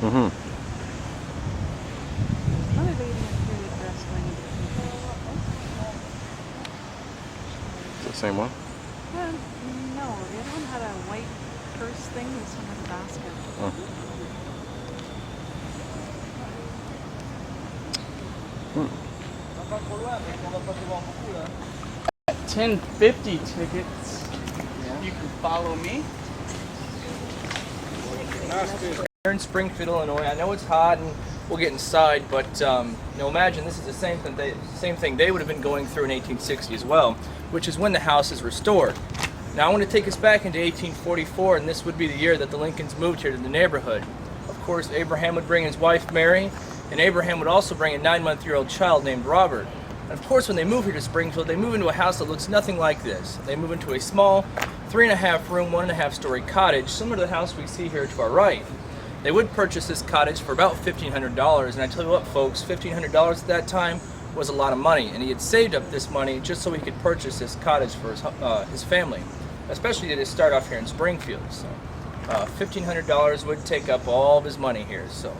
Mm-hmm. Another lady in a period dress wearing It's the same one? no, the other one had a white purse thing with some kind of basket. Oh. Hmm. 1050 tickets. You can follow me. We're in Springfield, Illinois. I know it's hot and we'll get inside, but imagine this is the same thing they would have been going through in 1860 as well, which is when the house is restored. Now I want to take us back into 1844, and this would be the year that the Lincolns moved here to the neighborhood. Of course, Abraham would bring his wife Mary, and Abraham would also bring a 9-month-old child named Robert. And of course, when they move here to Springfield, they move into a house that looks nothing like this. They move into a small 3.5 room, 1.5 story cottage, similar to the house we see here to our right. They would purchase this cottage for about $1,500, and I tell you what, folks, $1,500 at that time was a lot of money, and he had saved up this money just so he could purchase this cottage for his family, especially to start off here in Springfield. So, $1,500 would take up all of his money here. So,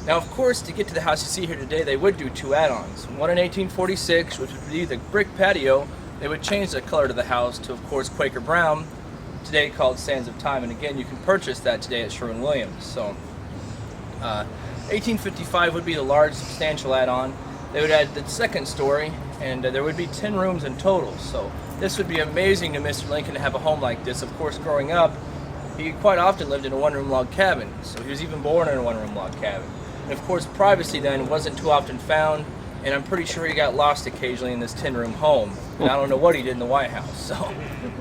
now, of course, to get to the house you see here today, they would do 2 add-ons. One in 1846, which would be the brick patio. They would change the color to the house to, of course, Quaker Brown, today called Sands of Time, and again, you can purchase that today at Sherwin-Williams. So, 1855 would be the large, substantial add-on. They would add the 2nd story, and there would be 10 rooms in total. So, this would be amazing to Mr. Lincoln to have a home like this. Of course, growing up, he quite often lived in a 1-room log cabin, so he was even born in a 1-room log cabin. And of course, privacy then wasn't too often found, and I'm pretty sure he got lost occasionally in this 10-room home. And I don't know what he did in the White House. So,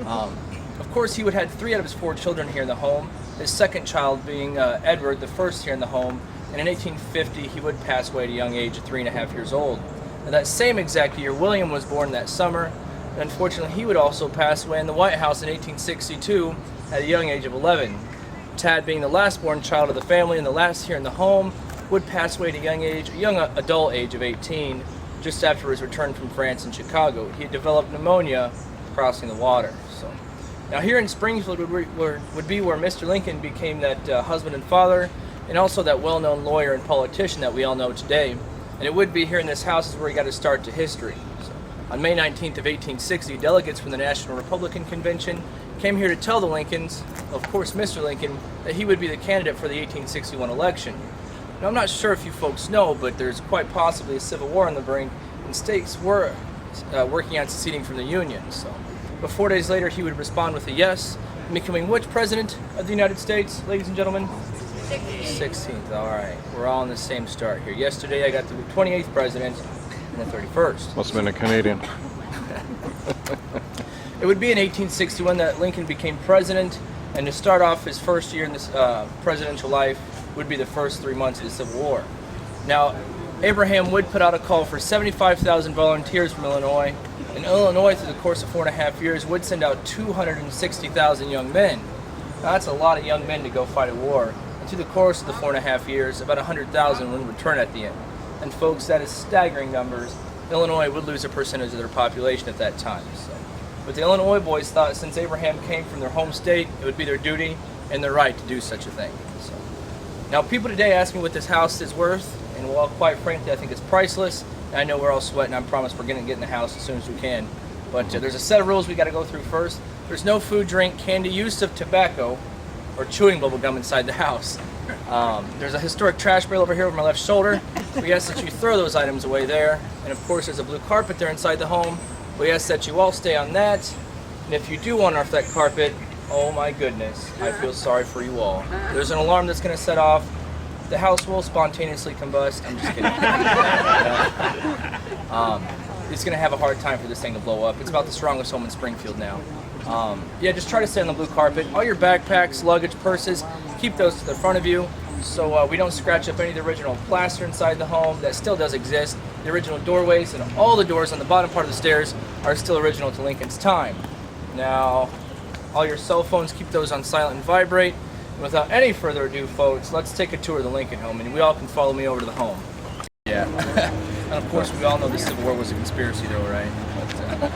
of course, he would have 3 out of his 4 children here in the home, his 2nd child being Edward, the first here in the home, and in 1850 he would pass away at a young age of 3.5 years old. And that same exact year, William was born that summer, and unfortunately he would also pass away in the White House in 1862 at a young age of 11. Tad, being the last born child of the family and the last here in the home, would pass away at a young adult age of 18, just after his return from France and Chicago. He had developed pneumonia crossing the water. So, now here in Springfield would be where Mr. Lincoln became that husband and father, and also that well-known lawyer and politician that we all know today. And it would be here in this house is where he got his start to history. So, on May 19th of 1860, delegates from the National Republican Convention came here to tell the Lincolns, of course Mr. Lincoln, that he would be the candidate for the 1861 election. Now, I'm not sure if you folks know, but there's quite possibly a civil war on the brink, and states were working on seceding from the Union. So, but 4 days later, he would respond with a yes, becoming which president of the United States, ladies and gentlemen? 16th. All right, we're all on the same start here. Yesterday, I got the 28th president and the 31st. Must have been a Canadian. It would be in 1861 that Lincoln became president, and to start off his first year in this presidential life would be the first 3 months of the Civil War. Now, Abraham would put out a call for 75,000 volunteers from Illinois, and Illinois, through the course of 4.5 years, would send out 260,000 young men. Now, that's a lot of young men to go fight a war. And through the course of the 4.5 years, about 100,000 would return at the end. And folks, that is staggering numbers. Illinois would lose a percentage of their population at that time. So, but the Illinois boys thought since Abraham came from their home state, it would be their duty and their right to do such a thing. So, now, people today ask me what this house is worth, and well, quite frankly, I think it's priceless. And I know we're all sweating. I promise we're going to get in the house as soon as we can. But there's a set of rules we got to go through first. There's no food, drink, candy, use of tobacco, or chewing bubble gum inside the house. There's a historic trash barrel over here over my left shoulder. We ask that you throw those items away there. And of course, there's a blue carpet there inside the home. We ask that you all stay on that. And if you do wander off that carpet, oh my goodness, I feel sorry for you all. There's an alarm that's going to set off. The house will spontaneously combust. I'm just kidding. It's going to have a hard time for this thing to blow up. It's about the strongest home in Springfield now. Yeah, just try to stay on the blue carpet. All your backpacks, luggage, purses, keep those to the front of you so we don't scratch up any of the original plaster inside the home. That still does exist. The original doorways and all the doors on the bottom part of the stairs are still original to Lincoln's time. Now, all your cell phones, keep those on silent and vibrate. And without any further ado, folks, let's take a tour of the Lincoln home, and we all can follow me over to the home. Yeah. And of course, we all know the Civil War was a conspiracy, though, right? But,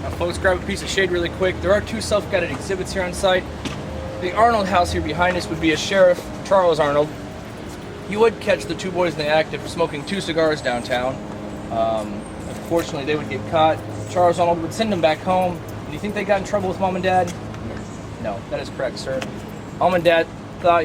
now, folks, grab a piece of shade really quick. There are 2 self-guided exhibits here on site. The Arnold house here behind us would be a Sheriff Charles Arnold. He would catch the two boys in the act of smoking 2 cigars downtown. Unfortunately, they would get caught. Charles Arnold would send them back home. Do you think they got in trouble with Mom and Dad? No, that is correct, sir. Mom and Dad thought,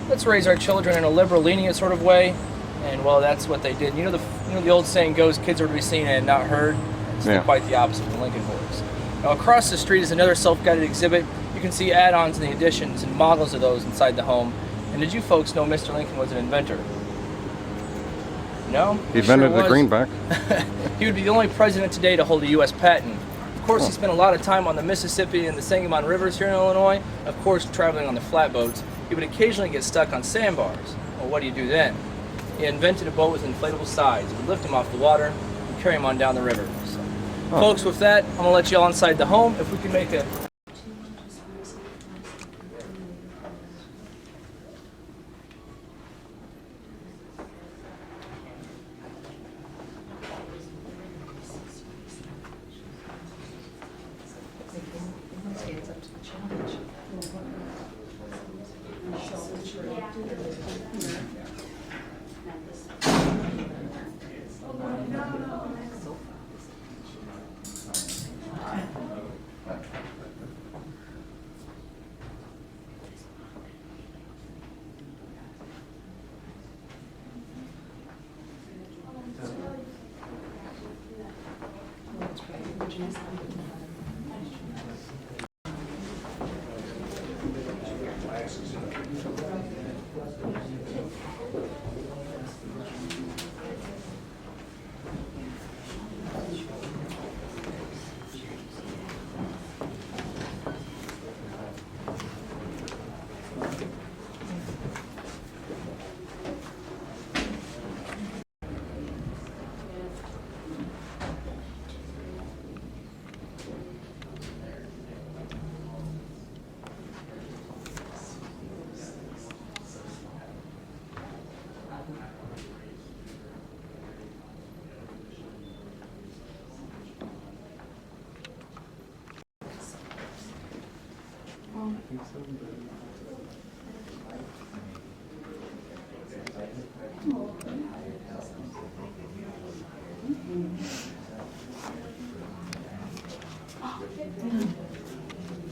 let's raise our children in a liberal, lenient sort of way, and well, that's what they did. The old saying goes, kids are to be seen and not heard. It's quite the opposite of the Lincoln boys. Now, across the street is another self-guided exhibit. You can see add-ons and the additions and models of those inside the home. And did you folks know Mr. Lincoln was an inventor? No? He invented the greenback. He would be the only president today to hold a U.S. patent. Of course, he spent a lot of time on the Mississippi and the Sangamon rivers here in Illinois. Of course, traveling on the flatboats. He would occasionally get stuck on sandbars. Well, what do you do then? He invented a boat with inflatable sides. It would lift him off the water and carry him on down the river. So, folks, with that, I'm going to let you all inside the home. If we can make a...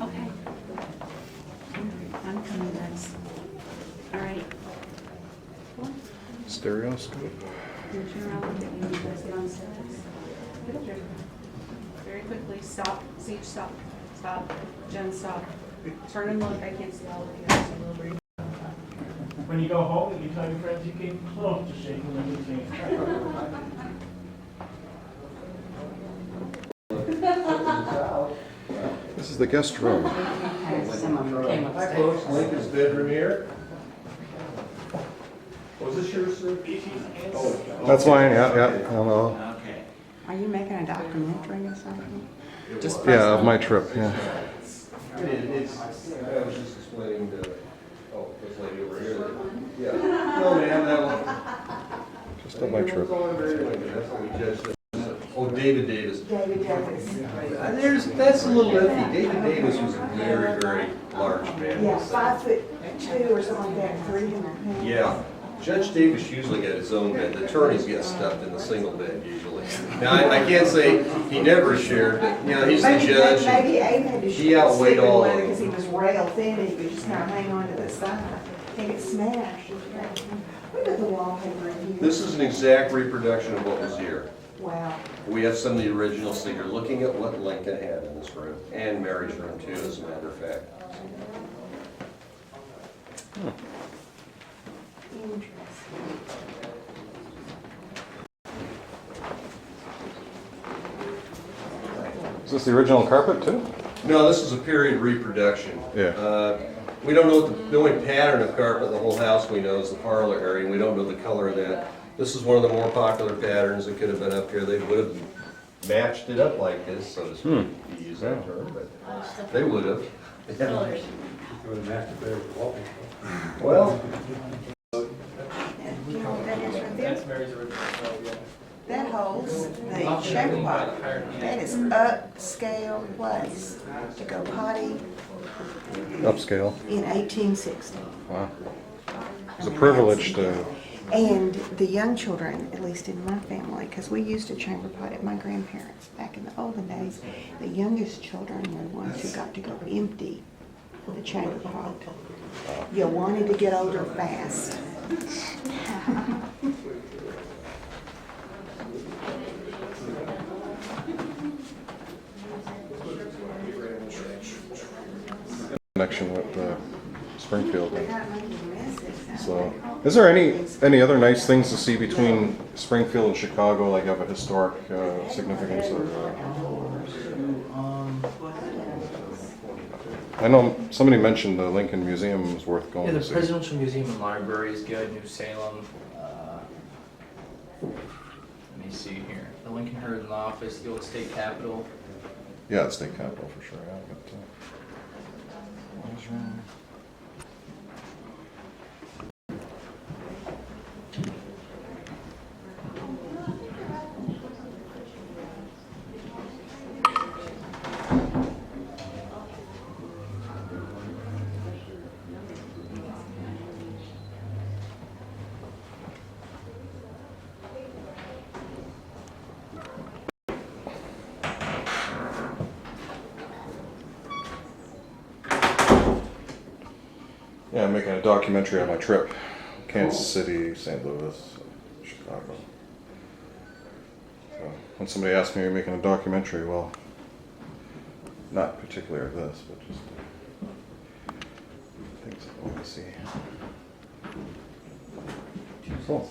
Okay. I'm coming, guys. All right. Stereoscope. Very quickly, stop. Siege, stop. Stop. Jen, stop. Turn and look. I can't see all of you guys. A little brief. When you go home, you tell your friends you came close to shaking the new thing. This is the guest room. Hi folks, Lincoln's bedroom here. Was this yours, sir? That's mine, yeah. Hello. Okay. Are you making a documentary or something? Yeah, of my trip, yeah. It's, I was just explaining to, this lady over here. Yeah. No, ma'am, that one. Just of my trip. That's how we judged it. Oh, David Davis. David Davis. That's a little iffy. David Davis was a very, very large man. Yeah, 5'2" or something like that, 300 pounds. Yeah. Judge Davis usually got his own bed. The attorneys get stuffed in the single bed usually. Now, I can't say he never shared, but, he's the judge. Maybe Abe had to He outweighed all of them. because he was rail thin and he could just kind of hang on to the side. And it smashed. Look at the wallpaper in here. This is an exact reproduction of what was here. Wow. We have some of the originals, so you're looking at what Lincoln had in this room, and Mary's room too, as a matter of fact. Interesting. Is this the original carpet too? No, this is a period reproduction. Yeah. We don't know what the only pattern of carpet in the whole house we know is the parlor area, and we don't know the color of that. This is one of the more popular patterns that could have been up here. They would have matched it up like this, so to speak, if you use that term, but they would have. Well, Do you know what that is right there? That's Mary's original stove, yeah. That holds the check pot. That is upscale place to go potty Upscale. in 1860. Wow. It's a privilege to. And the young children, at least in my family, because we used a chamber pot at my grandparents back in the olden days, the youngest children were the ones who got to go empty the chamber pot. You wanted to get older fast. Connection with Springfield. So, is there any other nice things to see between Springfield and Chicago, like of a historic significance? Or, I know somebody mentioned the Lincoln Museum was worth going Yeah, to the see. Presidential Museum and Library is good. New Salem. Let me see here. The Lincoln Heritage Office, the old state capitol. Yeah, the state capitol for sure. Yeah, but, what is wrong? Yeah, I'm making a documentary on my trip. Kansas City, St. Louis, Chicago. So when somebody asks me, are you making a documentary? Well, not particularly of this, but just things I want to see. Cool.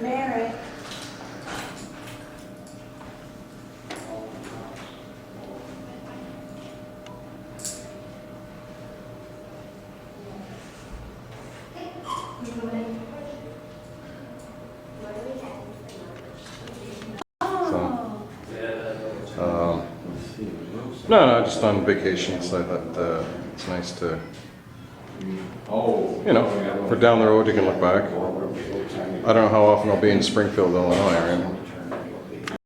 Mary. No, just on vacation, so that it's nice to, you know, for down the road you can look back. I don't know how often I'll be in Springfield, Illinois, right?